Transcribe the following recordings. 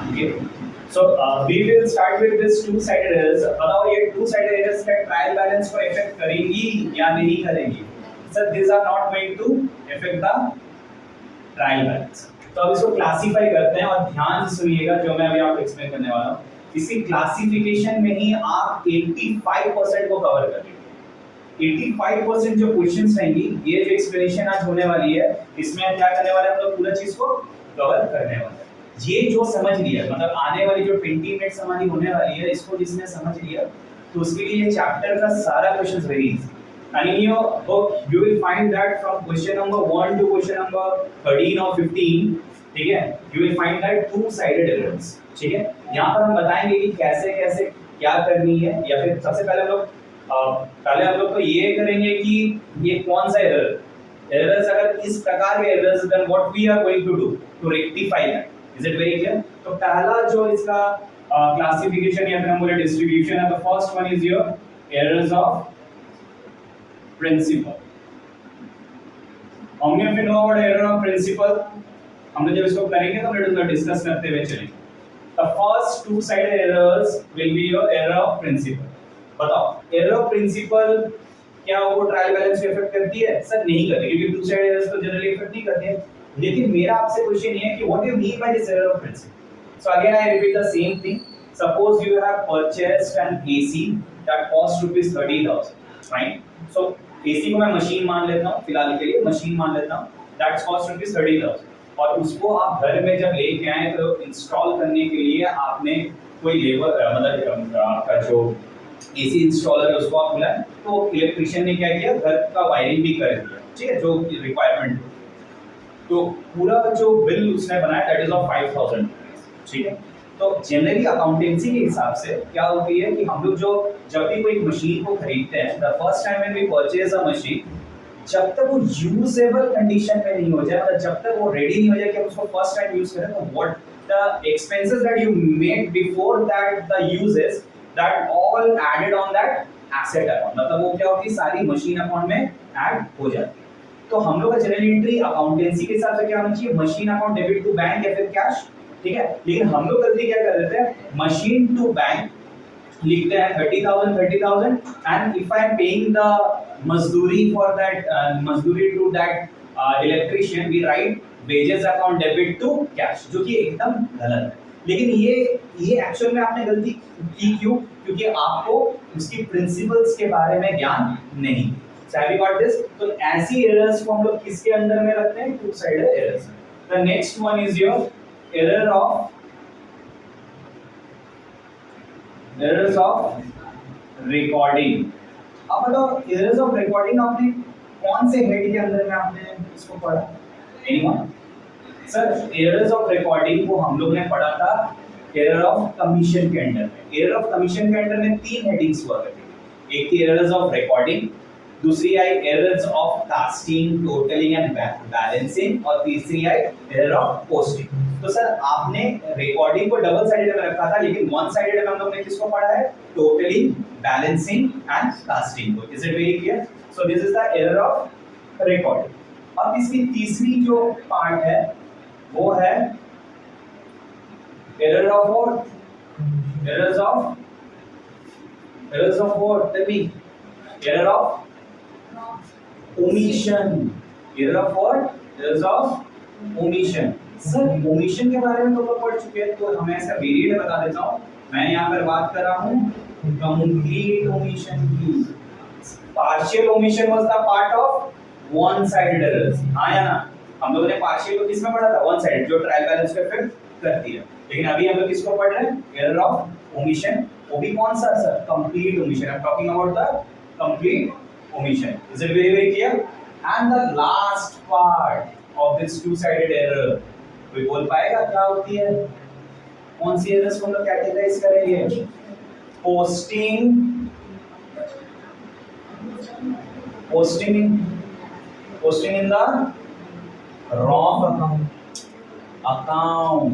Okay. So we will start with this two-sided errors. बताओ ये two-sided errors का trial balance को effect करेंगी या नहीं करेंगी? Sir, these are not going to affect the trial balance. तो अब इसको क्लासिफाई करते हैं और ध्यान से सुनिएगा जो मैं अभी आपको एक्सप्लेन करने वाला हूँ। इसी क्लासिफिकेशन में ही आप 85% को कवर कर लेंगे। 85% जो क्वेश्चंस रहेंगी, ये जो एक्सप्लेनेशन आज होने वाली है, इसमें हम क्या करने वाले हैं, हम लोग पूरा चीज को कवर करने वाले हैं। ये जो समझ लिया, मतलब आने वाली जो 20 मिनट्स हमारी होने वाली है, इसको जिसने समझ लिया तो उसके लिए ये चैप्टर का सारा questions very easy. And in your book, you will find that from question number 1 to question number 13 or 15, ठीक है, you will find that two-sided errors, ठीक है। यहाँ पर हम बताएंगे कि कैसे कैसे क्या करनी है, या फिर सबसे पहले हम लोग तो ये करेंगे कि ये कौन सा एरर्स अगर इस प्रकार के errors, then what we are going to do to rectify that, is it very clear? तो पहला जो इसका क्लासिफिकेशन या फिर हम बोले डिस्ट्रीब्यूशन है, the first one is your errors of principle. How many of you know about error of principle? हम लोग जब इसको करेंगे तो हम लोग डिस्कस करते हुए चलेंगे। The first two-sided errors will be your error of principle. बताओ, error of principle क्या वो ट्रायल बैलेंस को इफेक्ट करती है? सर नहीं करती, क्योंकि two-sided errors तो जनरली इफेक्ट नहीं करती है। लेकिन मेरा आपसे क्वेश्चन ये है कि what do you mean by this error of principle? So again I repeat the same thing. Suppose you have purchased an AC that cost rupees 30,000, right? So AC को मैं मशीन मान लेता हूँ, फिलहाल के लिए मशीन मान लेता हूँ, दैट्स कॉस्ट रुपीज 30,000, और उसको आप घर में जब लेके आए तो इंस्टॉल करने के लिए आपने कोई लेबर, मतलब आपका जो AC इंस्टॉलर है उसको आप बुलाए, तो इलेक्ट्रिशियन ने क्या किया, घर का वायरिंग भी कर दिया, ठीक है, जो रिक्वायरमेंट, तो पूरा जो बिल उसने बनाया दैट इज ऑफ 5,000, ठीक है। तो जनरली अकाउंटेंसी के हिसाब से क्या होती है कि हम लोग जो जब भी कोई मशीन को खरीदते हैं, the first time when we purchase a machine, जब तक वो यूजेबल कंडीशन में नहीं हो जाए, मतलब जब तक वो रेडी नहीं हो जाए कि हम उसको फर्स्ट टाइम यूज करें, तो what the expenses that you made before that the uses, that all added on that asset account, मतलब वो क्या होती है, सारी मशीन अकाउंट में ऐड हो जाती है। तो हम लोग का जनरल एंट्री अकाउंटेंसी के हिसाब से क्या होना चाहिए, machine account debit to bank या फिर कैश, ठीक है। लेकिन हम लोग गलती क्या कर देते हैं, मशीन टू बैंक लिखते हैं 30,000 and if I am paying the मजदूरी फॉर दैट मजदूरी to that electrician, we write wages account debit to cash, जो कि एकदम गलत है। लेकिन ये एक्चुअल में आपने गलती की क्यों, क्योंकि आपको उसकी प्रिंसिपल्स के बारे में ज्ञान नहीं। So have you got this? तो ऐसी एरर्स को हम लोग किसके अंदर में रखते हैं, to sided errors. The next one is your errors of recording। अब बताओ errors of recording आपने कौन से हेड के अंदर में आपने इसको पढ़ा? Anyone? Sir errors of recording को हम लोग ने पढ़ा था error of commission के अंदर में। error of commission के अंदर में 3 हेडिंग्स हुआ करती थी, एक थी errors of recording, दूसरी आई errors of casting, totalling and balancing, और तीसरी आई एरर ऑफ पोस्टिंग। तो सर आपने रिकॉर्डिंग को डबल साइडेड में रखा था, लेकिन वन साइडेड में हम लोग ने किसको पढ़ा है, टोटलिंग, बैलेंसिंग एंड कास्टिंग को। Is it very clear? So this is the error of recording. अब इसकी तीसरी जो पार्ट है वो है error of what, errors of what, tell me, error of omission, error of what, errors of omission. Sir omission के बारे में तो लोग पढ़ चुके हैं, तो हमें ऐसा वेरिएट बता देता हूँ। मैं यहाँ पर बात कर रहा हूँ कंप्लीट ओमिशन की। Partial omission was the part of one sided errors, हाँ या ना? हम लोगों ने पार्शियल को किसमें पढ़ा था, वन साइडेड, जो ट्रायल बैलेंस को इफेक्ट करती है। लेकिन अभी हम लोग किसको पढ़ रहे हैं, एरर ऑफ ओमिशन, वो भी कौन सा sir, complete omission. I am talking about the complete omission. Is it very clear? And the last part of this two-sided error, कोई बोल पाएगा क्या होती है, कौन सी एरर्स को हम लोग कैटेगराइज करेंगे? Posting in the wrong account.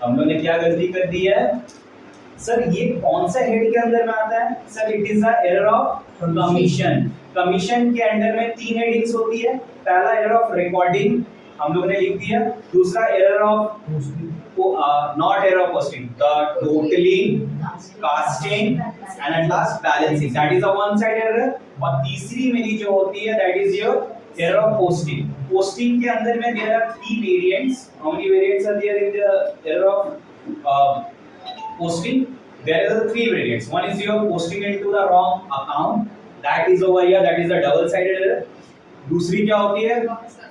हम लोग ने क्या गलती कर दी है सर, ये कौन सा हेड के अंदर में आता है sir, it is the error of commission. Commission के अंडर में 3 हेडिंग्स होती है। पहला एरर ऑफ रिकॉर्डिंग हम लोग ने लिख दिया, दूसरा error of not error of posting, the totaling, casting and at last balancing, that is a one side error. और तीसरी मेरी जो होती है that is your error of posting. Posting के अंदर में there are three variants. How many variants are there in the error of posting? There are three variants. One is your posting into the wrong account, that is over here, that is the double sided error. दूसरी क्या होती है,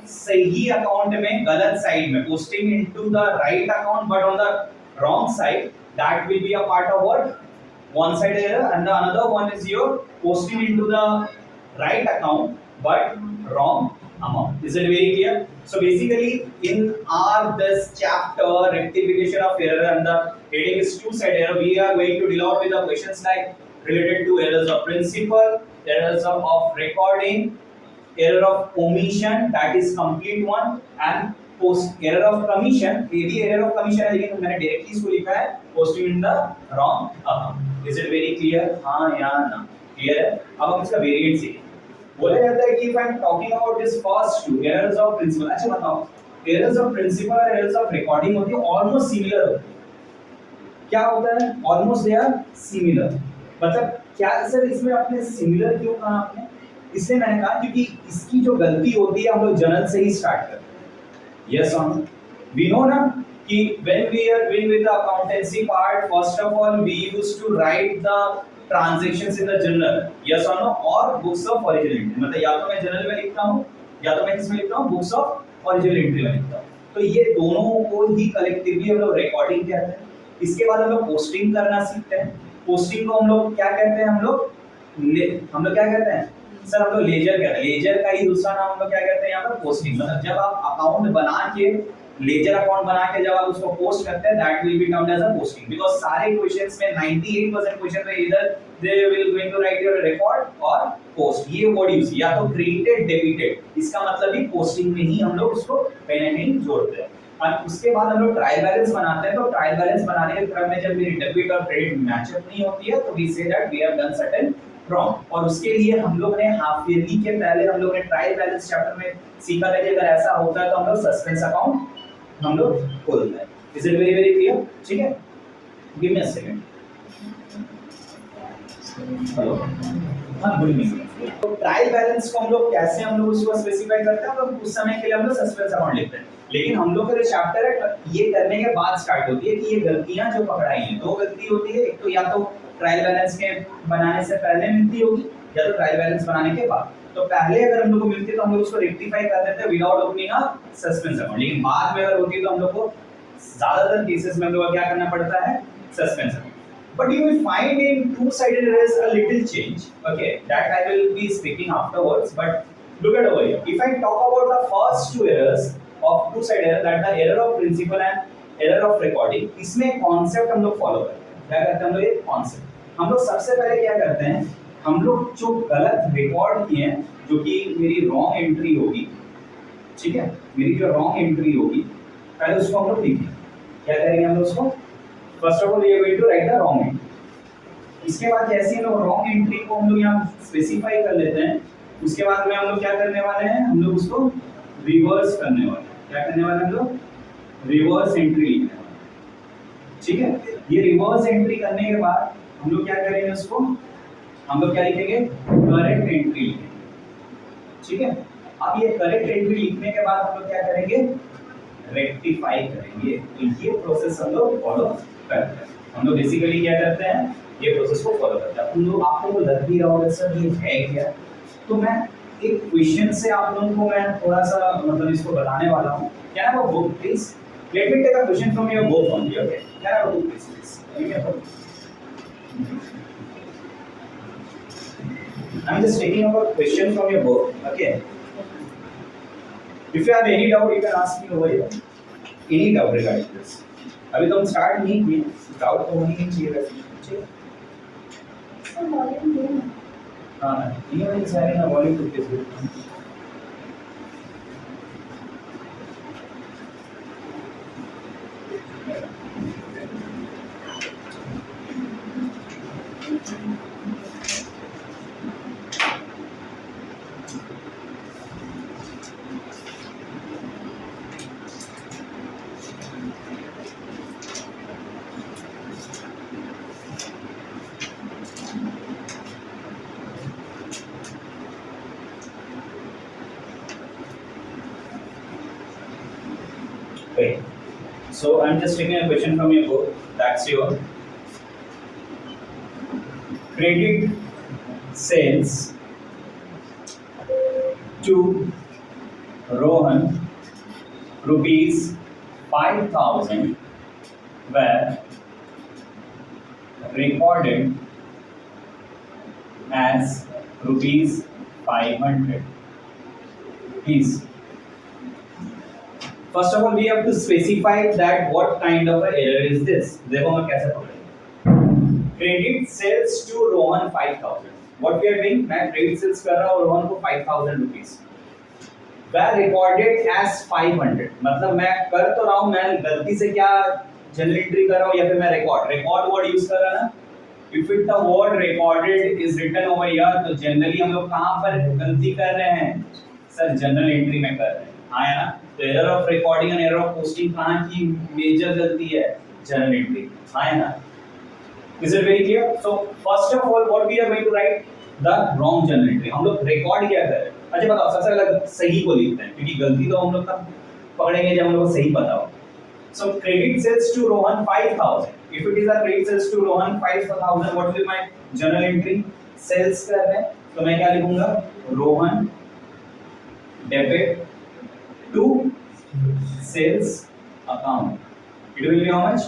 सही account में गलत side में, posting into the right account but on the wrong side, that will be a part of what, one side error. And the another one is your posting into the right account but wrong amount. Is it very clear? So basically in our this chapter rectification of error and the heading is two side error, we are going to deal out with the questions like related to errors of principle, errors of recording, error of omission, that is complete one, and post error of commission. ये भी error of commission है, लेकिन मैंने directly इसको लिखा है posting in the wrong account. Is it very clear? हाँ या ना? Clear है? अब हम इसका variant सीखें. बोला जाता है कि if I am talking about this first two errors of principle, अच्छा बताओ, errors of principle और errors of recording होती है almost similar होती है. क्या होता है? Almost they are similar. मतलब क्या सर इसमें आपने similar क्यों कहा आपने? इसलिए मैंने कहा क्योंकि इसकी जो गलती होती है हम लोग जनरल से ही स्टार्ट करते हैं. Yes or no? We know ना कि when we are doing with the accountancy part, first of all we used to write the transactions in the journal. Yes or no? और books of original entry. मतलब या तो मैं journal में लिखता हूँ या तो मैं किसमें लिखता हूँ, books of original entry में लिखता हूँ. तो ये दोनों को ही collectively हम लोग recording कहते हैं. इसके बाद हम लोग posting करना सीखते हैं. Posting को हम लोग क्या कहते हैं, हम लोग क्या कहते हैं सर, हम लोग लेजर कहते हैं. लेजर का ही दूसरा नाम हम लोग क्या कहते हैं यहाँ पर, पोस्टिंग. मतलब जब आप अकाउंट बना के, लेजर अकाउंट बना के जब आप उसको पोस्ट करते हैं, that will be termed as a posting. Because सारे क्वेश्चंस में 98% क्वेश्चन में इधर they will going to write your record और पोस्ट. ये वर्ड यूज या तो क्रेडिटेड डेबिटेड, इसका मतलब भी पोस्टिंग में ही हम लोग उसको कहीं ना कहीं जोड़ते हैं. और उसके बाद हम लोग ट्रायल बैलेंस बनाते हैं. तो ट्रायल बैलेंस बनाने के क्रम में जब मेरी डेबिट और क्रेडिट मैचअप नहीं होती है, तो we say that we have done certain wrong. और उसके लिए हम लोग ने हाफ ईयरली के पहले हम लोग ने ट्रायल बैलेंस चैप्टर में सीखा था कि अगर ऐसा होता है तो हम लोग सस्पेंस अकाउंट हम लोग खोलते हैं. Is it very very clear? ठीक है, give me a second. Hello, हाँ गुड इवनिंग. तो ट्रायल बैलेंस को हम लोग कैसे हम लोग उसको स्पेसिफाई करते हैं, तो उस समय के लिए हम लोग सस्पेंस अकाउंट लिखते हैं. लेकिन हम लोग का जो चैप्टर है ये करने के बाद स्टार्ट होती है कि ये गलतियां जो पकड़ाई हैं, दो गलती होती है. एक तो या तो ट्रायल बैलेंस के बनाने से पहले मिलती होगी या तो ट्रायल बैलेंस बनाने के बाद. तो पहले अगर हम लोग को मिलती है तो हम लोग उसको रेक्टिफाई कर देते हैं without opening a suspense account. लेकिन बाद में अगर होती है तो हम लोग को ज्यादातर केसेस में हम लोग क्या करना पड़ता है, suspense account. But you will find in two-sided errors a little change. Okay, that I will be speaking afterwards. But look at over here. If I talk about the first two errors of two-sided error, that the error of principle and error of recording, इसमें concept हम लोग follow करते हैं. क्या करते हैं हम लोग, ये concept. हम लोग सबसे पहले क्या करते हैं, हम लोग जो गलत रिकॉर्ड किए हैं, जो कि मेरी रॉन्ग एंट्री होगी, ठीक है, मेरी जो रॉन्ग एंट्री होगी, पहले उसको हम लोग लिखेंगे. क्या करेंगे हम लोग उसको, first of all we are going to write the wrong entry. इसके बाद जैसे हम लोग रॉन्ग एंट्री को हम लोग यहाँ स्पेसिफाई कर लेते हैं, उसके बाद में हम लोग क्या करने वाले हैं, हम लोग उसको रिवर्स करने वाले हैं. क्या करने वाले हैं हम लोग, रिवर्स एंट्री लिखने वाले हैं. ठीक है, ये रिवर्स एंट्री करने के बाद हम लोग क्या करेंगे, उसको हम लोग क्या लिखेंगे, करेक्ट एंट्री लिखेंगे. ठीक है, अब ये करेक्ट एंट्री लिखने के बाद हम लोग क्या करेंगे, रेक्टिफाई करेंगे. तो ये प्रोसेस हम लोग फॉलो करते हैं. हम लोग बेसिकली क्या करते हैं, ये प्रोसेस को फॉलो करते हैं. तुम लोग आपको लग भी रहा होगा सर ये है क्या, तो मैं एक क्वेश्चन से आप लोगों को मैं थोड़ा सा मतलब इसको बताने वाला हूँ. क्या है वो book please, let me take a question from your book only. Okay, क्या है वो book please. I'm just taking up a question from your book. Okay. If you have any doubt, you can ask me over here. Any doubt regarding this? अभी तो हम start नहीं किए, doubt तो होनी ही चाहिए वैसे. ठीक है. सर वॉल्यूम दे ना. हाँ, ये वाली सारी ना volume two please. So I'm just taking a question from your book. That's your credit sales to Rohan rupees 5,000 were recorded as rupees 500. Please. First of all, we have to specify that what kind of an error is this. देखो मैं कैसे पकड़ेंगे. Credit sales to Rohan 5,000. What we are doing? मैं credit sales कर रहा हूँ रोहन को 5,000 rupees. Were recorded as 500. मतलब मैं कर तो रहा हूँ, मैं गलती से क्या जनरल एंट्री कर रहा हूँ या फिर मैं रिकॉर्ड वर्ड यूज कर रहा ना. If it the word recorded is written over here, तो जनरली हम लोग कहाँ पर गलती कर रहे हैं सर? जनरल एंट्री में कर रहे हैं. हाँ है ना. तो error of recording and error of posting कहाँ की मेजर गलती है? General entry. हाँ है ना. Is it very clear? So first of all, what we are going to write the wrong journal entry. हम लोग रिकॉर्ड क्या कर रहे हैं? अच्छा बताओ, सबसे पहले सही को लिखते हैं क्योंकि गलती तो हम लोग तब पकड़ेंगे जब हम लोग को सही पता हो. So credit sales to Rohan 5,000. If it is a credit sales to Rohan 5,000, what will be my journal entry? Sales कर रहे हैं तो मैं क्या लिखूंगा? Rohan debit to sales account. It will be how much?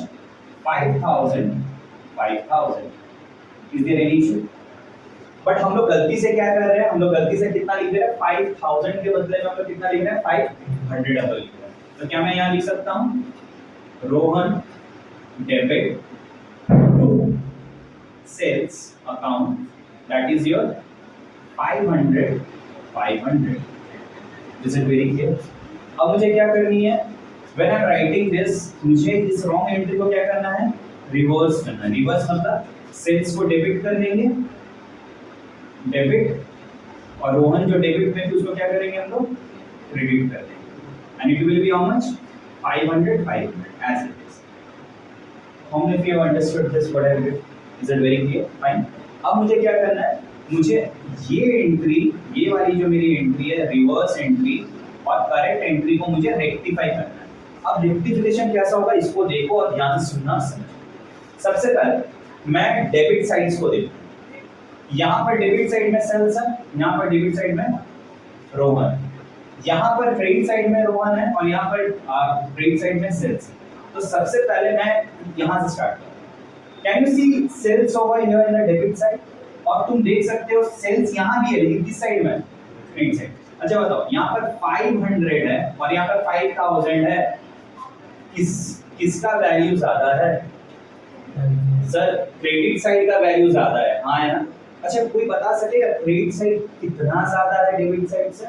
5,000. 5,000. Is there any issue? But हम लोग गलती से क्या कर रहे हैं? हम लोग गलती से कितना लिख रहे हैं? 5,000 के बदले में हम लोग कितना लिख रहे हैं? 500 लिख रहे हैं. तो क्या मैं यहाँ लिख सकता हूँ? Rohan debit to sales account, that is your 500. Is it very clear? अब मुझे क्या करनी है? When I am writing this, मुझे इस रॉन्ग एंट्री को क्या करना है? रिवर्स करना है. रिवर्स मतलब सेल्स को डेबिट कर देंगे, डेबिट, और रोहन जो डेबिट में उसको क्या करेंगे हम लोग? क्रेडिट कर देंगे. And it will be how much? 500 as it is. How many of you have understood this? What I did? Is it very clear? Fine. अब मुझे क्या करना है? मुझे ये एंट्री, ये वाली जो मेरी एंट्री है, रिवर्स एंट्री और करेक्ट एंट्री को मुझे रेक्टिफाई करना है. अब रेक्टिफिकेशन कैसा होगा इसको देखो और ध्यान से सुनना समझो. सबसे पहले मैं डेबिट साइड्स को देखूं. यहाँ पर डेबिट साइड में सेल्स है, यहाँ पर डेबिट साइड में रोहन, यहाँ पर क्रेडिट साइड में रोहन है और यहाँ पर क्रेडिट साइड में सेल्स है. तो सबसे पहले मैं यहाँ से स्टार्ट करूँ. Can you see sales over here in the debit side? और तुम देख सकते हो सेल्स यहाँ भी है लेकिन किस साइड में? Credit side. अच्छा बताओ, यहाँ पर 500 है और यहाँ पर 5,000 है. किसका वैल्यू ज्यादा है? सर क्रेडिट साइड का वैल्यू ज्यादा है. हाँ है ना. अच्छा कोई बता सकेगा क्रेडिट साइड कितना ज्यादा है डेबिट साइड से?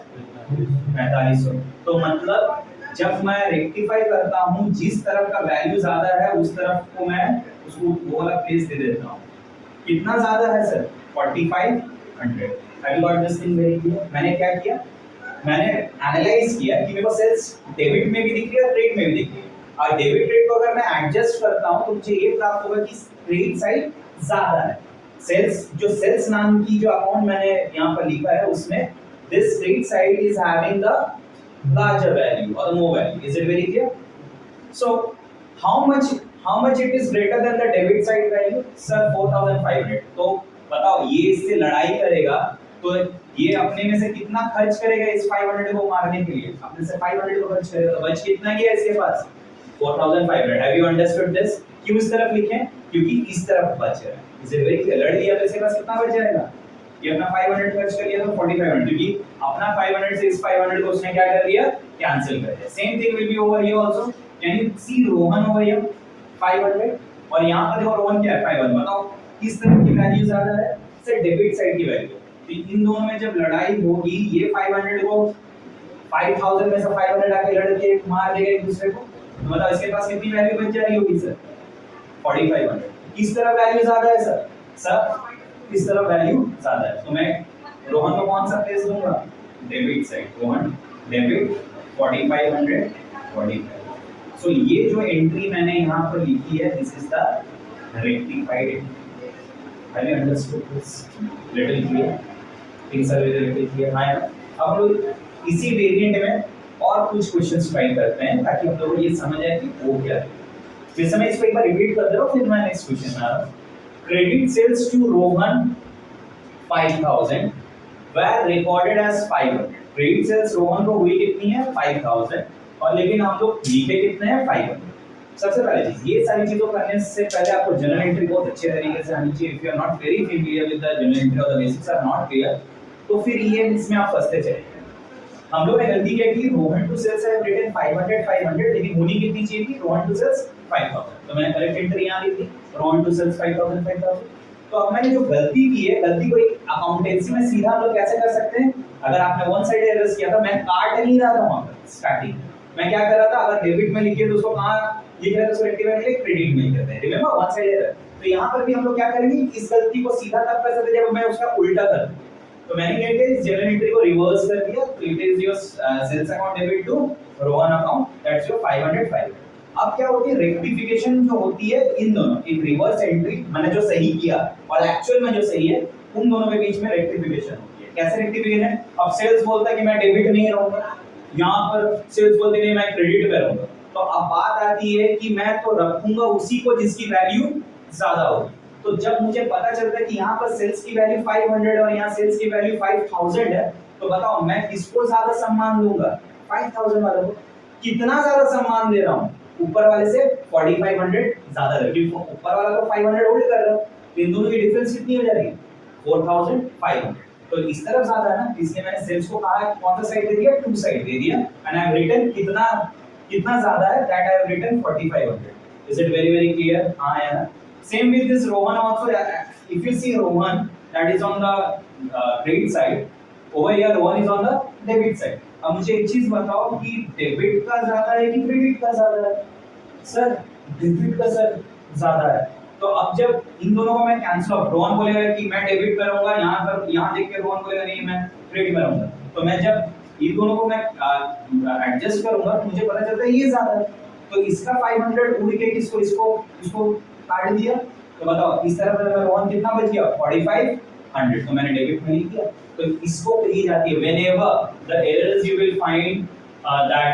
4500. तो मतलब जब मैं रेक्टिफाई करता हूँ जिस तरफ का वैल्यू ज्यादा है उस तरफ को मैं उसको वो वाला प्लेस दे देता हूँ. कितना ज्यादा है sir? 4500. I got this thing very clear. मैंने क्या किया? मैंने एनालाइज किया कि मेरे को सेल्स डेबिट में भी दिख रही है, क्रेडिट में भी दिख रही है. और डेबिट रेट को अगर मैं एडजस्ट करता हूँ तो मुझे ये प्राप्त होगा कि क्रेडिट साइड ज्यादा है. सेल्स नाम की जो अकाउंट मैंने यहाँ पर लिखा है उसमें this credit side is having the larger value or the more value. Is it very clear? So how much it is greater than the debit side value? Sir 4,500. तो बताओ ये इससे लड़ाई करेगा तो ये अपने में से कितना खर्च करेगा इस 500 को मारने के लिए? अपने से 500 को खर्च करेगा. तो बच कितना गया इसके पास? 4,500. Have you understood this? क्यों इस तरफ लिखे? क्योंकि इस तरफ बच रहा है. Is it very clear? लड़ लिया तो इसके पास कितना बच जाएगा? ये अपना 500 खर्च कर लिया तो 4,500, क्योंकि अपना 500 से इस 500 को उसने क्या कर दिया? कैंसिल कर दिया. Same thing will be over here also. Can you see Rohan over here 500 और यहाँ पर देखो रोहन क्या है? 500. बताओ किस तरह की वैल्यू ज्यादा है? सर डेबिट साइड की वैल्यू. तो इन दोनों में जब लड़ाई होगी ये 500 को 5,000 में से 500 आके लड़ के मार देगा एक दूसरे को. तो मतलब इसके पास कितनी वैल्यू बच जा रही होगी सर? 4,500. किस तरह वैल्यू ज्यादा है सर? सर इस तरफ वैल्यू ज्यादा है. तो मैं रोहन को कौन सा प्लेस दूंगा? Debit side. Rohan debit 4,500 45. So ये जो एंट्री मैंने यहाँ पर लिखी है this is the rectified entry. Have you understood this? Little clear? Things are very little clear. हां. अब लोग इसी वेरिएंट में और कुछ क्वेश्चंस ट्राई करते हैं ताकि हम लोग को ये समझ आए कि वो क्या है। जैसे मैं इसको एक बार रिपीट कर दे रहा हूँ, फिर मैं नेक्स्ट क्वेश्चन आ रहा हूँ। Credit sales to Rohan 5000 were recorded as 500। Credit sales Rohan को हुई कितनी है 5000, और लेकिन हम लोग लिखे कितने हैं 500। सबसे पहले चीज, ये सारी चीजों करने से पहले आपको जनरल एंट्री बहुत अच्छे तरीके से आनी चाहिए। If you are not very familiar with the general entry और the basics are not clear, तो फिर ये इसमें आप फंसते चले। हम लोग ने गलती क्या की, Rohan to sales have written 500 लेकिन होनी कितनी चाहिए थी, रोहन टू सेल्स 5000। तो मैंने करेक्ट एंट्री यहां ली थी, रोहन टू सेल्स 5000। तो अब मैंने जो गलती की है, गलती को एक अकाउंटेंसी में सीधा हम लोग कैसे कर सकते हैं। अगर आपने वन साइड एरर्स किया था, मैं काट नहीं रहा था वहां पर स्टार्टिंग, मैं क्या कर रहा था, अगर डेबिट में लिखिए तो उसको कहां लिख रहे थे, उसको रेक्टिफाई करके क्रेडिट में लिखते हैं, रिमेंबर वन साइड एरर। तो यहां पर भी हम लोग क्या करेंगे, इस गलती को सीधा तब कर सकते जब मैं उसका उल्टा कर दूं। तो मैंने क्या किया, इस जनरल एंट्री को रिवर्स कर दिया। तो it is your sales account debit to Rohan account, that's your 500। अब क्या होती है, रेक्टिफिकेशन जो होती है इन दोनों, इन रिवर्स एंट्री मैंने जो सही किया और एक्चुअल में जो सही है, उन दोनों के बीच में रेक्टिफिकेशन होती है। कैसे रेक्टिफिकेशन, अब सेल्स बोलता है कि मैं डेबिट नहीं रहूंगा, यहाँ पर सेल्स बोलते नहीं मैं क्रेडिट पे रहूंगा। तो अब बात आती है कि मैं तो रखूंगा उसी को जिसकी वैल्यू ज्यादा होगी। तो जब मुझे पता चलता है कि यहाँ पर सेल्स की वैल्यू 500 और यहाँ सेल्स की वैल्यू 5000 है, तो बताओ मैं किसको ज्यादा सम्मान दूंगा, 5000 वाले को। कितना ज्यादा सम्मान दे रहा हूँ, ऊपर वाले से 4500 ज्यादा दे, क्योंकि ऊपर वाला तो 500 होल्ड कर रहा हूँ, तो इन दोनों की डिफरेंस कितनी हो जाएगी 4500। तो इस तरफ ज्यादा है ना, इसलिए मैंने सेल्स को कहा कौन सा साइड दे दिया, टू साइड दे दिया, एंड आई हैव रिटन कितना ज्यादा है, that I have written 4500। Is it very very clear, हां या ना। Same with this Rohan also. If you see Rohan, that is on the credit side. Over here, Rohan is on the debit side. अब मुझे एक चीज बताओ कि debit का ज्यादा है कि क्रेडिट का ज्यादा है। सर डेबिट का सर ज्यादा है। तो अब जब इन दोनों को मैं कैंसिल ऑफ, रोहन बोलेगा कि मैं डेबिट करूंगा, यहाँ देख के रोहन बोलेगा नहीं मैं क्रेडिट करूंगा। तो मैं जब इन दोनों को मैं एडजस्ट करूंगा तो मुझे पता चलता है ये ज्यादा है। तो इसका 500 उड़ के इसको काट दिया। तो बताओ इस तरफ में रोहन कितना बच गया 4500। तो मैंने डेबिट में लिख दिया। तो इसको कही जाती है whenever the errors you will find that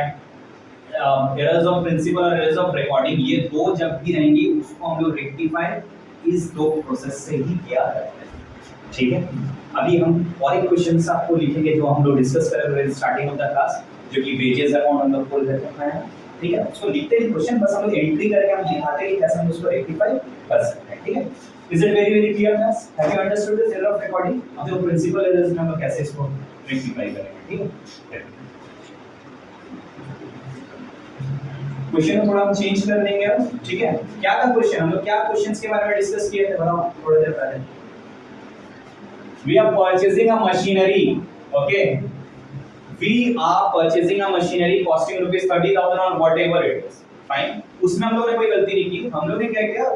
errors of principal और errors of recording, ये दो जब भी रहेंगी उसको हम लोग रेक्टिफाई इस दो प्रोसेस से ही किया जाता है। ठीक है, अभी हम और एक क्वेश्चन आपको लिखेंगे जो हम लोग डिस्कस कर रहे थे स्टार्टिंग ऑफ द क्लास, जो कि वेजेस अकाउंट हम लोग बोल रहे हैं। ठीक है, उसको लिखते हैं क्वेश्चन, बस हम लोग एंट्री करके हम दिखाते हैं कि कैसे हम उसको रेक्टिफाई कर सकते हैं। ठीक है, is it very very clear guys, have you understood this error of recording. अब जो प्रिंसिपल एरर्स में हम लोग कैसे इसको रेक्टिफाई करेंगे। ठीक है, क्वेश्चन को थोड़ा हम चेंज कर देंगे अब। ठीक है, क्या था क्वेश्चन, हम लोग क्या क्वेश्चंस के बारे में डिस्कस किए थे बताओ थोड़ी देर पहले। We are purchasing a machinery, okay, we are purchasing a machinery costing rupees 30,000 or whatever it is, fine। उसमें हम लोगों ने कोई गलती नहीं की। हम लोग ने क्या किया,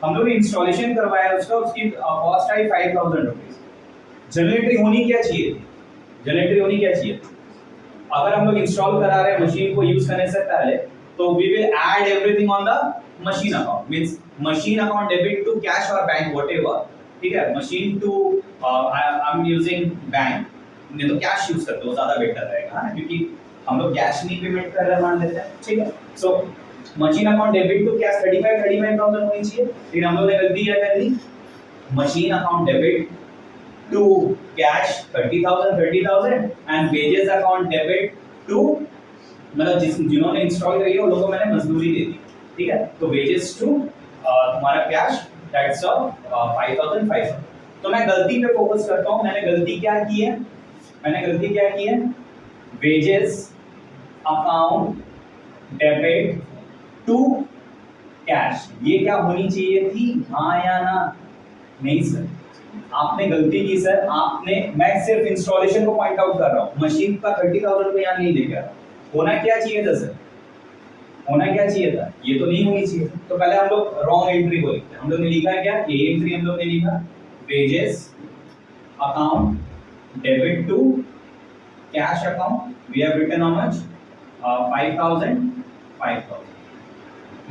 हम लोग ने इंस्टॉलेशन करवाया उसका, उसकी कॉस्ट आई 5000 रुपीस। जनरल एंट्री होनी क्या चाहिए थी, जनरल एंट्री होनी क्या चाहिए थी, अगर हम लोग इंस्टॉल करा रहे हैं मशीन को यूज करने से पहले, तो we will add everything on the machine account, means machine account debit to cash और बैंक व्हाटएवर। ठीक है, machine to I am using bank, नहीं तो कैश यूज करते हो ज्यादा बेटर रहेगा ना, क्योंकि हम लोग कैश नहीं पेमेंट कर रहे मान लेते हैं। ठीक है, so machine account debit to cash 35,000 होनी चाहिए, लेकिन हम लोग ने गलती क्या कर दी, machine account debit to cash 30,000 and wages account debit to, मतलब जिन्होंने इंस्टॉल करी है उन लोगों को मैंने मजदूरी दे दी। ठीक है, तो वेजेस टू तुम्हारा कैश, दैट्स 5,500। तो मैं गलती पे फोकस करता हूँ। मैंने गलती क्या की है, wages account debit to cash, ये क्या होनी चाहिए थी, हाँ या ना। नहीं सर, आपने गलती की सर, मैं सिर्फ इंस्टॉलेशन को पॉइंट आउट कर रहा हूँ, मशीन का 30,000 रुपये यहाँ नहीं लेकर। होना क्या चाहिए था सर, होना क्या चाहिए था, ये तो नहीं होनी चाहिए। तो पहले हम लोग रॉन्ग एंट्री को लिखते हैं। हम लोग ने लिखा है क्या, ये एंट्री हम लोग ने लिखा, wages account debit to cash account, we have written how much 5,000।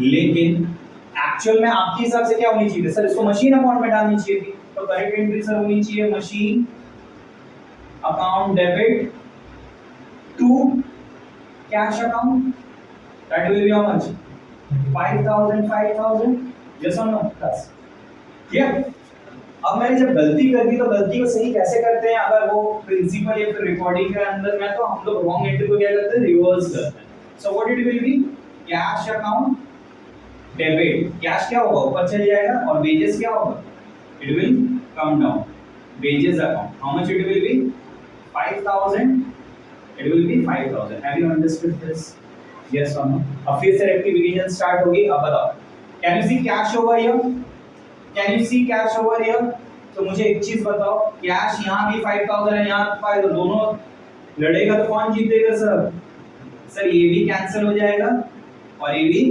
लेकिन एक्चुअल में आपके हिसाब से क्या होनी चाहिए सर, इसको मशीन अकाउंट में डालनी चाहिए थी। तो करेक्ट एंट्री सर होनी चाहिए machine account debit to cash account, that will be how much? 5,000, 5,000. Yes or no? Yes. Yeah. अब मैंने जब गलती कर दी तो गलती को सही कैसे करते हैं? अगर वो प्रिंसिपल या फिर रिकॉर्डिंग के अंदर में तो हम लोग रॉन्ग एंट्री को क्या करते हैं? रिवर्स करते हैं. So what it will be? Cash account debit. Cash क्या होगा? ऊपर चल जाएगा और wages क्या होगा? It will come down. Wages account. How much it will be? 5,000. It will be 5,000. Have you understood this? Yes or no? अब फिर से rectification start होगी. अब बताओ. Can you see cash over here? Can you see cash over here? तो मुझे एक चीज बताओ. कैश यहाँ भी 5,000 है, यहाँ 5, दोनों लड़ेगा तो कौन जीतेगा सर? सर ये भी कैंसिल हो जाएगा और ये भी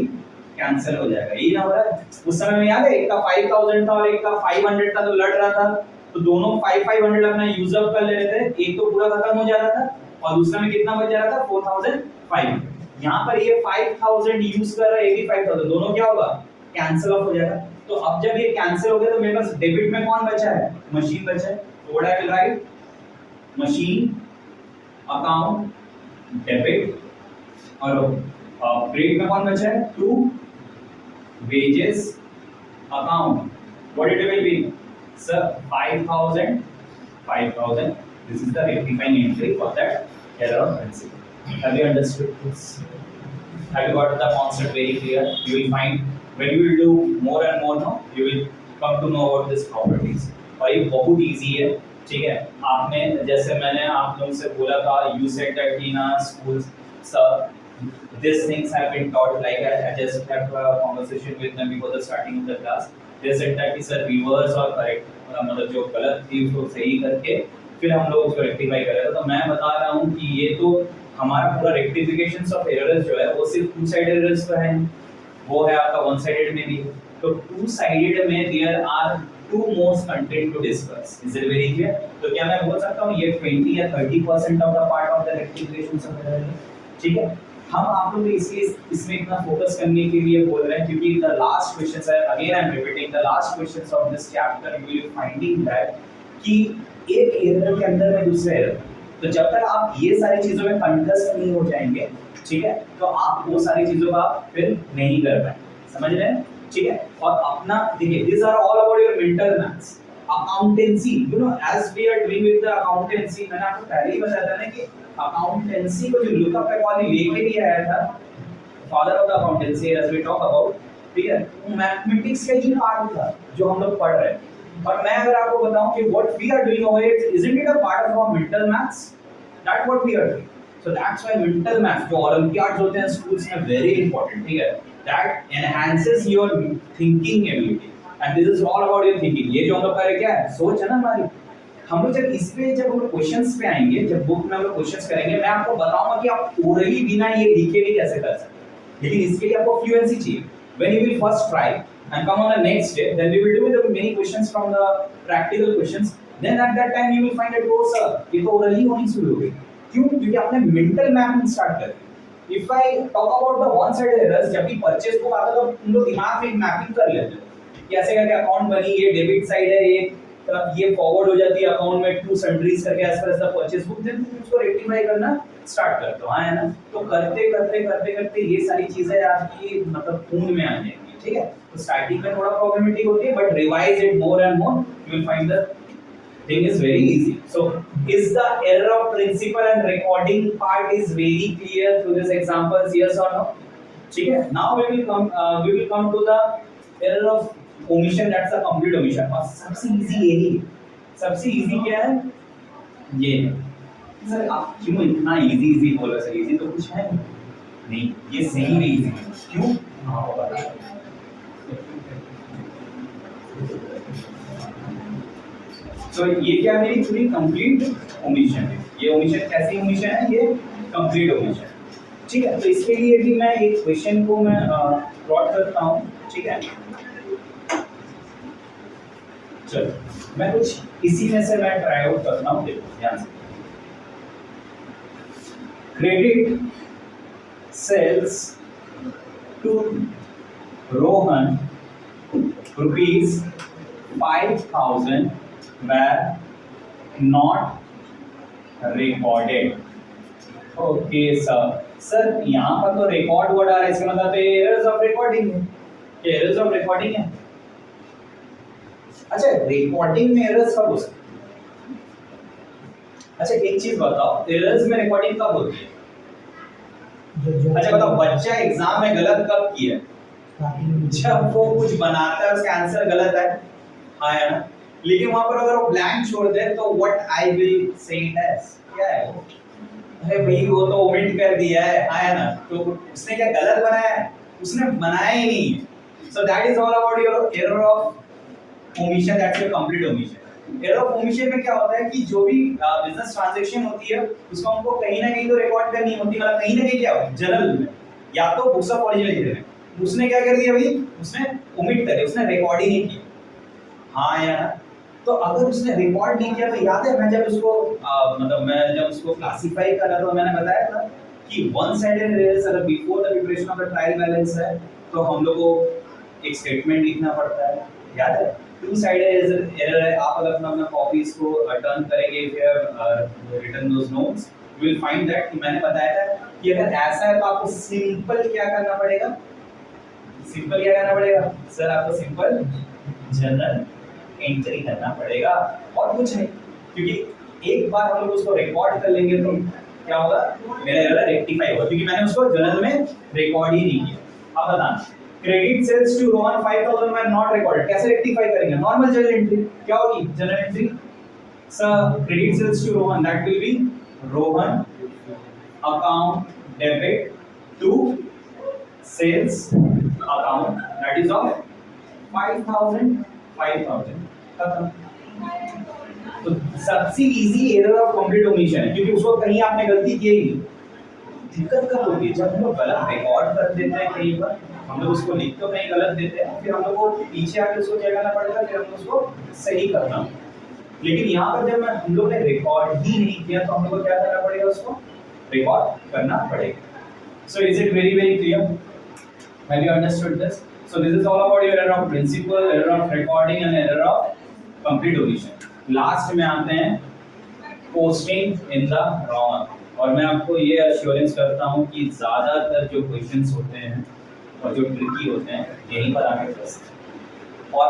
कैंसिल हो जाएगा. यही ना हो रहा है. उस समय में याद है एक का 5,000 था और एक का 500 था, तो लड़ रहा था, तो दोनों 500 अपना यूज अप कर ले रहे थे. एक तो पूरा खत्म हो जा रहा था और दूसरा में कितना बच जा रहा था? 4,500. यहाँ पर ये 5,000 यूज कर रहा है, ये भी 5,000, दोनों क्या होगा? कैंसिल ऑफ हो जाएगा. तो अब जब ये कैंसिल हो गया तो मेरे पास डेबिट में कौन बचा है? मशीन बचा है. तो what I will write? Machine account debit. और क्रेडिट में कौन बचा है? To wages account. What it will be? Sir, 5,000, 5,000. This is the rectifying entry for that error of principle. Have you understood this? Have you got the concept very clear? You will find when you will do more and more, no, you will come to know about this properties. और ये बहुत easy है. ठीक है. आपने जैसे मैंने आप लोगों से बोला था, you said that in our schools, sir, these things have been taught. Like I just had a conversation with them before the starting of the class. They said that sir reverse और correct, मतलब जो गलत थी उसको सही करके फिर हम लोग उसको रेक्टिफाई कर रहे थे. तो मैं बता रहा हूँ कि ये तो हमारा पूरा रेक्टिफिकेशन ऑफ एरर्स जो है वो सिर्फ टू साइडेड एरर्स का है, वो है आपका वन साइडेड में भी. तो टू साइडेड में there are two most content to discuss. Is it very clear? तो क्या मैं बोल सकता हूँ ये 20 या 30% of the part of the rectification of error है. ठीक है. हम आप लोग इसलिए इसमें इतना फोकस करने के लिए बोल रहे हैं क्योंकि द लास्ट क्वेश्चंस है, again I am repeating, the last questions of this chapter you will finding that कि एक एरर के अंदर में दूसरा एरर. तो जब तक आप ये सारी चीजों में कंटस्ट नहीं हो जाएंगे, ठीक है, तो आप वो सारी चीजों का फिर नहीं कर पाएंगे. समझ रहे हैं? ठीक है. और अपना देखिए, this are all about your mental maths. Accountancy, you know, as we are doing with the accountancy, मैंने आपको पहले ही बताया था ना कि अकाउंटेंसी को जो लुकअप कॉली लेके भी आया था, father of the accountancy as we talk about, ठीक है, मैथमेटिक्स का ही पार्ट था जो हम लोग पढ़ रहे हैं. और मैं अगर आपको बताऊं कि what we are doing over it, isn't it a part of our mental maths? That what we are doing. So that's why mental maths जो ओलंपियाड्स होते हैं स्कूल्स में, वेरी इंपॉर्टेंट. ठीक है. That enhances your thinking ability and this is all about your thinking. ये जो हम लोग कर रहे क्या है? सोच है ना हमारी. हम लोग जब हम लोग क्वेश्चंस पे आएंगे, जब बुक में हम लोग क्वेश्चंस करेंगे, मैं आपको बताऊंगा कि आप ओरली बिना ये लिखे भी कैसे कर सकते हैं. लेकिन इसके लिए आपको फ्लुएंसी चाहिए. When you will first try and come on the next day, then we will do with many questions from the practical questions. Then at that time you will find that oh sir ये तो orally होनी शुरू हो गई. क्यों? क्योंकि आपने mental mapping start कर दी. If I talk about the one side errors, जब भी परचेज को आता तो तुम लोग दिमाग में मैपिंग कर लेते हो कि ऐसे करके अकाउंट बनी, ये डेबिट साइड है, ये फॉरवर्ड हो जाती है अकाउंट में टू सन्ड्रीज करके as per as the purchase book. Then तुम उसको रेक्टिफाई करना स्टार्ट करते हो. हाँ है ना? तो करते करते करते करते ये सारी चीजें आपकी मतलब खून में आ जाएंगी. ठीक है. तो स्टार्टिंग में थोड़ा प्रॉब्लमेटिक होती है, but revise it more and more, you will find the thing is very easy. So is the error of principle and recording part is very clear through this examples? Yes or no? ठीक है. Now we will come to the error of omission. That's a complete omission. और सबसे easy यही है. सबसे easy क्या है? ये सर आप क्यों इतना easy बोल रहे? सर easy तो कुछ है नहीं. ये सही में easy है. क्यों? आपको पता है. तो ये क्या मेरी पूरी कंप्लीट ओमिशन है. ये ओमिशन कैसी ओमिशन है? ये कंप्लीट ओमिशन. ठीक है. तो इसके लिए भी मैं एक क्वेश्चन को मैं प्लॉट करता हूँ. ठीक है. चलो मैं कुछ इसी में से मैं ट्राई आउट करता हूँ. देखो ध्यान से. Credit sales to Rohan rupees 5,000 were not recorded. Okay, sir. Sir यहाँ पर तो रिकॉर्ड वर्ड आ रहा है, इसका मतलब एरर्स ऑफ रिकॉर्डिंग है, एरर्स ऑफ रिकॉर्डिंग है। अच्छा, रिकॉर्डिंग में एरर्स कब होती है? अच्छा एक चीज बताओ, एरर्स में रिकॉर्डिंग कब होती है? अच्छा बताओ, बच्चा एग्जाम में गलत कब किया है? जब वो कुछ बनाता है उसका आंसर गलत है, हाँ है ना? लेकिन वहां पर अगर वो ब्लैंक छोड़ दे तो what I will say it as, क्या है वो? अरे भाई वो तो ओमिट कर दिया है, हाँ है ना? तो उसने क्या गलत बनाया है? उसने बनाया ही नहीं। So that is all about your error of omission, that's your complete omission. Error of omission में क्या होता है कि जो भी बिजनेस ट्रांजैक्शन होती है उसको हमको कहीं ना कहीं तो रिकॉर्ड करनी होती है, मतलब कहीं ना कहीं क्या जर्नल में या तो बुक्स ऑफ ओरिजिनल में। उसने क्या कर दिया भाई? उसने ओमिट कर दिया, उसने रिकॉर्ड ही नहीं किया, हाँ या ना? तो अगर उसने रिकॉर्ड नहीं किया तो याद है मैं जब उसको मतलब मैं जब उसको क्लासिफाई कर रहा था मैं बताया था कि वन साइडेड एरर्स अगर before the preparation of the trial balance है तो हम लोग को एक स्टेटमेंट लिखना पड़ता है, याद है? टू साइडेड एरर है, आप अगर अपना कॉपीज को टर्न करेंगे फिर written those notes you will find that कि मैंने बताया था कि अगर ऐसा है तो आपको सिंपल क्या करना पड़ेगा? सिंपल क्या करना पड़ेगा सर? आपको सिंपल जर्नल एंट्री करना पड़ेगा और कुछ नहीं, क्योंकि एक बार हम लोग उसको रिकॉर्ड कर लेंगे तो क्या होगा? मेरा एरर रेक्टिफाई होगा क्योंकि मैंने उसको जर्नल में रिकॉर्ड ही नहीं किया। अब बताना, credit sales to Rohan 5000 were not recorded, कैसे रेक्टिफाई करेंगे? नॉर्मल जर्नल एंट्री क्या होगी? Journal entry sir credit sales to Rohan, that will be Rohan account debit to sales account that is of 5000 खत्म। तो सबसे easy error of complete omission है क्योंकि उसको कहीं आपने गलती की ही नहीं। दिक्कत कब होती है? जब हम लोग गलत रिकॉर्ड कर देते हैं, कहीं पर हम लोग उसको लिख तो कहीं गलत देते हैं, फिर हम लोग को पीछे आके उसको क्या करना पड़ेगा? फिर हम लोग उसको सही करना। लेकिन यहाँ पर जब हम लोग ने रिकॉर्ड ही नहीं किया तो हम लोग को क्या करना पड़ेगा? उसको रिकॉर्ड करना पड़ेगा। So is it very very clear? Have you understood this? So this is all about your error of principle, error of recording and error of complete omission. Last में आते हैं posting in the wrong, और मैं आपको ये assurance करता हूँ कि ज़्यादातर जो questions होते हैं और जो tricky होते हैं यहीं पर आके फंसते हैं। और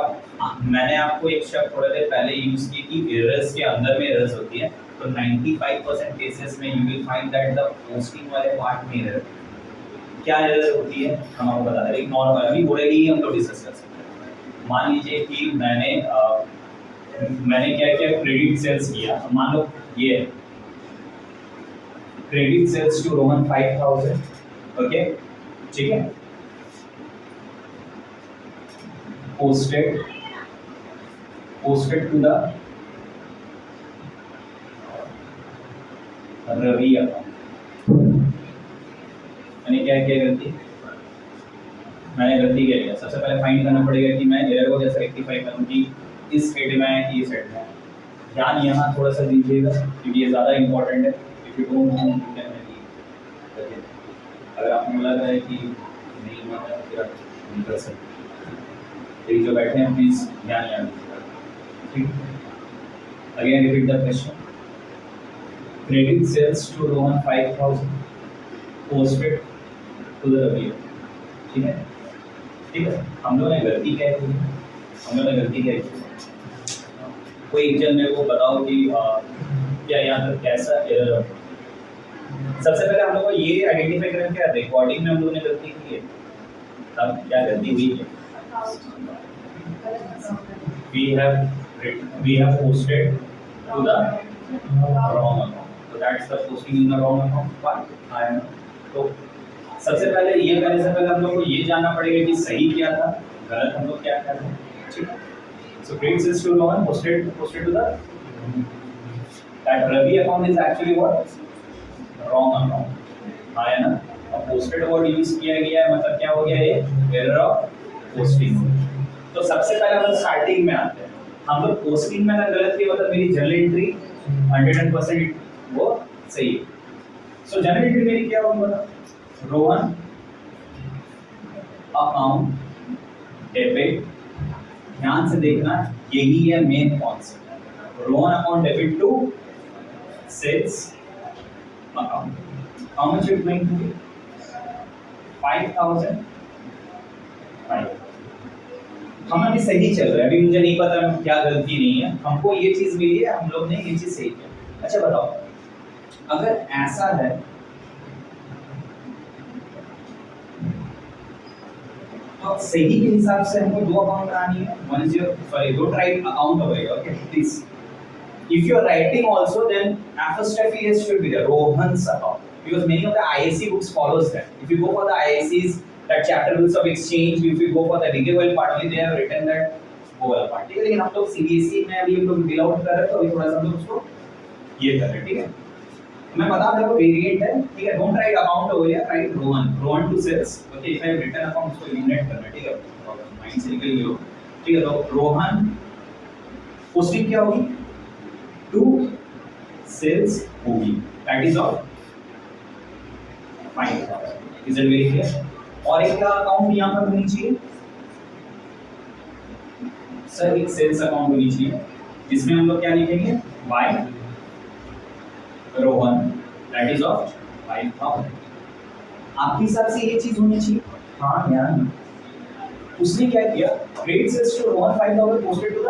मैंने आपको एक शब्द थोड़ी देर पहले यूज़ की कि errors के अंदर में errors होती है, तो 95% cases में you will find that the posting वाले part में error क्या एरर होती है हम आपको बता दें। एक नॉर्मल अभी बोलेगी हम लोग डिस्कस कर सकते हैं। मान लीजिए कि मैंने क्या किया? क्रेडिट सेल्स किया, मान लो ये credit sales to Rohan 5000, okay ठीक है, posted to the Ravi account. मैंने क्या किया गलती? मैंने गलती क्या किया? सबसे पहले फाइंड करना पड़ेगा कि मैं एरर को कैसे रेक्टिफाई करूँ कि इस हेड में है कि इस हेड में। ध्यान यहाँ थोड़ा सा दीजिएगा क्योंकि ये ज़्यादा इंपॉर्टेंट है। If you don't know you can make, अगर आपको लग रहा है कि नहीं हुआ है फिर आप नहीं कर सकते। जो बैठे हैं प्लीज़ ध्यान याद दीजिएगा, ठीक? Again repeat the question. Credit sales to Rohan 5000 posted to the Ravi, ठीक है? ठीक है, हम लोगों ने गलती क्या की? हम लोगों ने गलती क्या की? कोई एक जन मेरे को बताओ कि क्या यहाँ पर कैसा एरर है? सबसे पहले हम लोग को ये आइडेंटिफाई करना क्या रिकॉर्डिंग में हम लोगों ने गलती की है, तब क्या गलती हुई है? we have posted to the wrong account, so that's the posting in the wrong account part. तो सबसे पहले ये करने से पहले हम लोग को ये जानना पड़ेगा कि सही क्या था, गलत हम लोग क्या कर रहे हैं, ठीक है? So credit sales to Rohan posted to the that Ravi account is actually what? Wrong account, हाँ है ना? अब posted वर्ड यूज किया गया है, मतलब क्या हो गया ये? Error of posting. तो सबसे पहले हम स्टार्टिंग में आते हैं। हम लोग पोस्टिंग में अगर गलत किया मतलब मेरी जर्नल एंट्री 100% वो सही है। सो जर्नल एंट्री मेरी क्या होगी? रोहन अकाउंट डेबिट, ध्यान से देखना यही है main concept. Rohan account debit to sales account, how much it going to be 5000 हमें भी सही चल रहा है, अभी मुझे नहीं पता क्या गलती नहीं है, हमको ये चीज मिली है, हम लोग ने ये चीज सही किया। अच्छा बताओ अगर ऐसा है तो सही के हिसाब से हमको दो अकाउंट बनानी है, one is your sorry don't write account over here, okay please. If you are writing also, then apostrophe should be there, Rohan's account, because many of the IAC books follows that. If you go for the IACs, that chapter rules of exchange, if you go for the renewal part, only they have written that whole part. ठीक है, लेकिन हम लोग CBSE में अभी हम लोग fill out कर रहे हैं, तो अभी थोड़ा सा हम लोग उसको ये कर रहे हैं, ठीक है। मैं बता रहा हूँ वेरिएंट है, ठीक है। Don't write account over here, write Rohan to sales, okay. If I have written account उसको एलिमिनेट करना है, ठीक है, माइंड से निकल गया, ठीक है। तो रोहन पोस्टिंग क्या होगी, टू सेल्स होगी, that is of 5000। Is it very clear? और एक क्या अकाउंट यहां पर होनी चाहिए सर, एक सेल्स अकाउंट होनी चाहिए, जिसमें हम लोग क्या लिखेंगे, by Rohan, that is of 5000। आपके हिसाब से ये चीज होनी चाहिए, हाँ यार। उसने क्या किया, credit sales to Rohan 5000 posted to the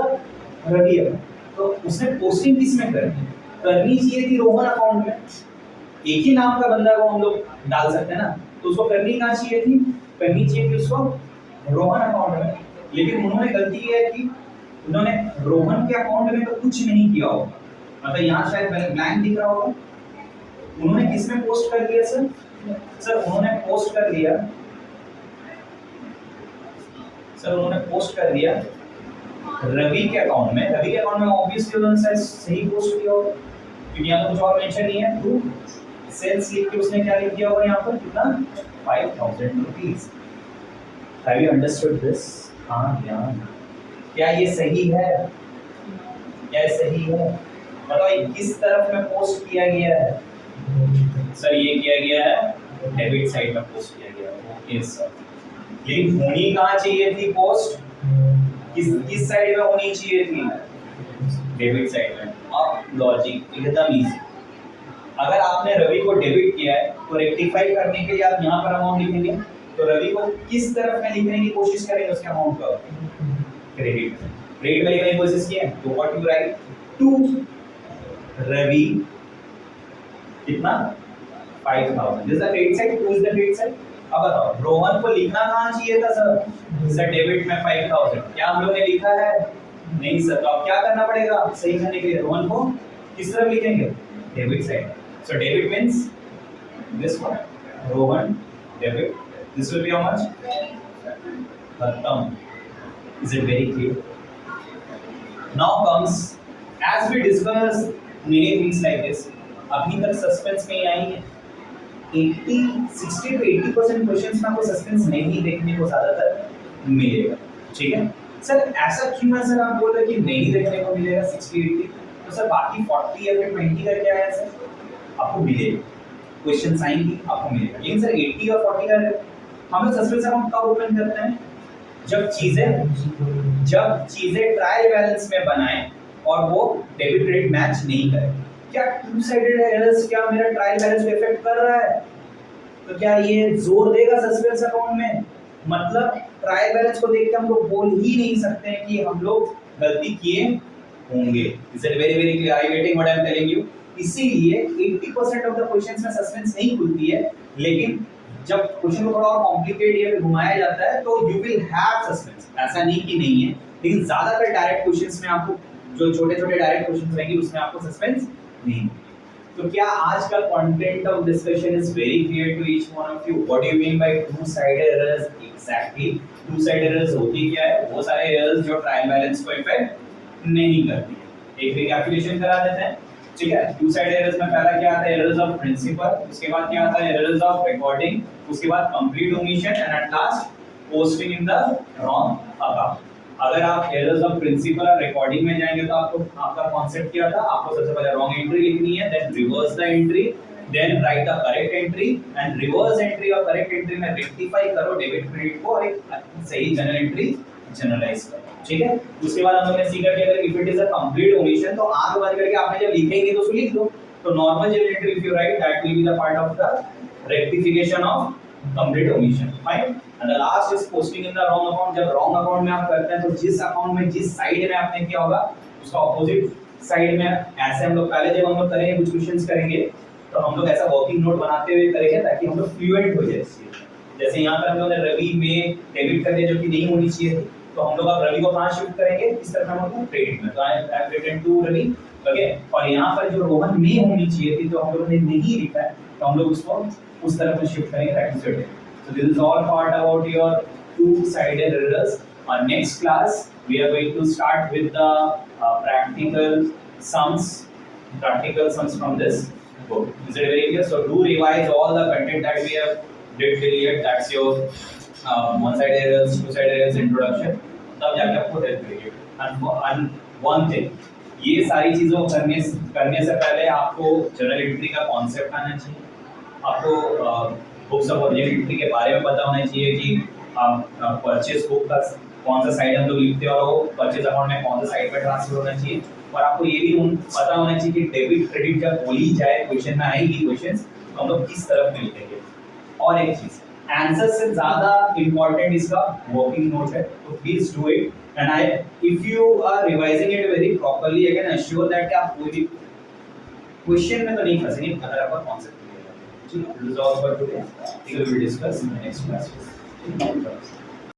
Ravi account, तो उसने पोस्टिंग किसमें करनी चाहिए थी, रोहन अकाउंट में। एक ही नाम का बंदा को हम लोग डाल सकते हैं ना, तो उसको करनी कहाँ चाहिए थी, करनी चाहिए थी उसको रोहन अकाउंट में। लेकिन उन्होंने गलती ये है कि उन्होंने रोहन के अकाउंट में तो कुछ नहीं किया होगा, मतलब यहाँ शायद ब्लैंक दिख रहा होगा। उन्होंने किसमें पोस्ट कर दिया सर, उन्होंने पोस्ट कर दिया रवि के अकाउंट में। रवि के अकाउंट में ऑब्वियसली उन्होंने सही पोस्ट किया होगा, क्योंकि यहाँ तो कुछ और मेंशन नहीं है। टू सेल्स लिख के उसने क्या लिख दिया होगा यहाँ पर, कितना, 5000 rupees. Have you understood this? हाँ यार, क्या ये सही है, क्या सही है? बताओ किस तरफ में पोस्ट किया गया है सर, ये किया गया है डेबिट साइड में पोस्ट किया गया है, ओके सर। लेकिन होनी कहाँ चाहिए थी पोस्ट, किस साइड में होनी चाहिए थी, डेबिट साइड में। अब लॉजिक एकदम इजी, अगर आपने रवि को डेबिट किया है तो रेक्टिफाई करने के लिए आप यहाँ पर अमाउंट लिखेंगे, तो रवि को किस तरफ में लिखने की कोशिश करेंगे, उसके अमाउंट का क्रेडिट में लिखने की कोशिश किया, तो what you write, to Ravi कितना, 5000, this is the credit side, to is the credit side. अब बताओ रोहन को लिखना कहाँ चाहिए था सर डेबिट में 5000, क्या हम लोग ने लिखा है, नहीं सर। तो अब क्या करना पड़ेगा सही करने के लिए, रोहन को किस तरफ लिखेंगे, debit side. So debit means this one, Rohan debit, this will be how much, खत्म। Is it very clear? Now comes, as we discuss many things like this, अभी तक सस्पेंस कहीं आई है, 60 to 80% क्वेश्चंस में आपको सस्पेंस नहीं देखने को ज्यादातर मिलेगा, ठीक है सर। ऐसा क्यों है सर, आप बोल रहे कि नहीं देखने को मिलेगा 60-80, तो सर बाकी 40 या फिर 20 का क्या है सर, आपको मिलेगा, क्वेश्चंस आएंगे आपको मिलेगा। लेकिन सर 80 और 40 का हम लोग सस्पेंस अकाउंट कब ओपन करते हैं, जब चीजें ट्रायल बैलेंस में बनाएं और वो डेबिट क्रेडिट मैच नहीं करें। क्या टू साइडेड एरर्स क्या मेरा ट्रायल बैलेंस को इफेक्ट कर रहा है, तो क्या ये जोर देगा सस्पेंस अकाउंट में, मतलब ट्रायल बैलेंस को देख के हम लोग बोल ही नहीं सकते हैं कि हम लोग गलती किए होंगे। Is it very very clear, I getting what I am telling you? इसीलिए 80% ऑफ द क्वेश्चंस में सस्पेंस नहीं खुलती है, लेकिन जब क्वेश्चन को थोड़ा और कॉम्प्लिकेट या घुमाया जाता है तो यू विल हैव सस्पेंस। ऐसा नहीं कि नहीं है, लेकिन ज्यादातर डायरेक्ट क्वेश्चंस में आपको, जो छोटे-छोटे डायरेक्ट क्वेश्चंस रहेंगे उसमें आपको सस्पेंस नहीं। तो क्या आज का content of discussion is very clear to each one of you? What do you mean by two sided errors? Exactly, two sided errors होती क्या है, वो सारे एरर्स जो ट्रायल बैलेंस को इफेक्ट नहीं करती है। एक रिकैपिटुलेशन करा देते हैं, ठीक है। टू साइडेड एरर्स में पहला क्या आता है, एरर्स ऑफ प्रिंसिपल, उसके बाद क्या आता है, एरर्स ऑफ रिकॉर्डिंग, उसके बाद complete omission and at last posting in the wrong account. अगर आप एरर्स ऑफ प्रिंसिपल और रिकॉर्डिंग में जाएंगे तो आपका कॉन्सेप्ट क्या था, आपको सबसे पहले रॉन्ग एंट्री लिखनी है, then reverse the entry, then write the correct entry and reverse entry और करेक्ट एंट्री में रेक्टिफाई करो डेबिट क्रेडिट को और एक सही जनरल एंट्री जनरलाइज करो, ठीक है। उसके बाद हम लोगों ने सीखा कि अगर if it is a complete omission तो आगे बढ़ करके आपने जब लिखेंगे तो उसको लिख दो, तो normal general entry if you right that will be the part of the rectification of complete omission, fine. And the last is posting in the wrong account. जब रॉन्ग अकाउंट में आप करते हैं तो जिस अकाउंट में जिस साइड में आपने किया होगा उसका ऑपोजिट साइड में ऐसे हम लोग पहले जब हम लोग करेंगे कुछ क्वेश्चंस करेंगे तो हम लोग ऐसा वर्किंग नोट बनाते हुए करेंगे ताकि हम लोग फ्लुएंट हो जाए। जैसे यहाँ पर हम लोगों ने रवि में डेबिट कर दिया जो कि नहीं होनी चाहिए थी, तो हम लोग अब रवि को कहाँ शिफ्ट करेंगे, इस तरह हम लोग क्रेडिट में, तो I have written to Ravi, okay. और यहाँ पर जो रोहन में होनी चाहिए थी तो हम लोगों ने नहीं लिखा है, तो हम लोग उसको उस तरह से शिफ्ट करेंगे, that is it. So this is all part about your two-sided errors. On next class, we are going to start with the practical sums from this book. Is it very clear? So do revise all the content that we have did till yet. That's your one-sided errors, two-sided errors introduction. तब जाके आपको help करेगी। And one thing, ये सारी चीजों करने से पहले आपको जनरल एंट्री का कॉन्सेप्ट आना चाहिए, आपको बुक्स ऑफ ओरिजिनलिटी के बारे में पता होना चाहिए कि आप परचेज बुक का कौन सा साइड हम लोग लिखते हैं और वो परचेज अकाउंट में कौन सा साइड पे ट्रांसफर होना चाहिए, और आपको ये भी पता होना चाहिए कि डेबिट क्रेडिट जब बोली जाए क्वेश्चन में आएगी क्वेश्चंस तो हम लोग किस तरफ में लिखेंगे। और एक चीज, आंसर से ज्यादा इंपॉर्टेंट इसका वर्किंग नोट है, तो please do it. And I if you are revising it very properly I can assure that कि आप कोई भी क्वेश्चन में तो नहीं फंसेंगे अगर आपका कॉन्सेप्ट क्लियर है। This is all for today. We will discuss in the next class.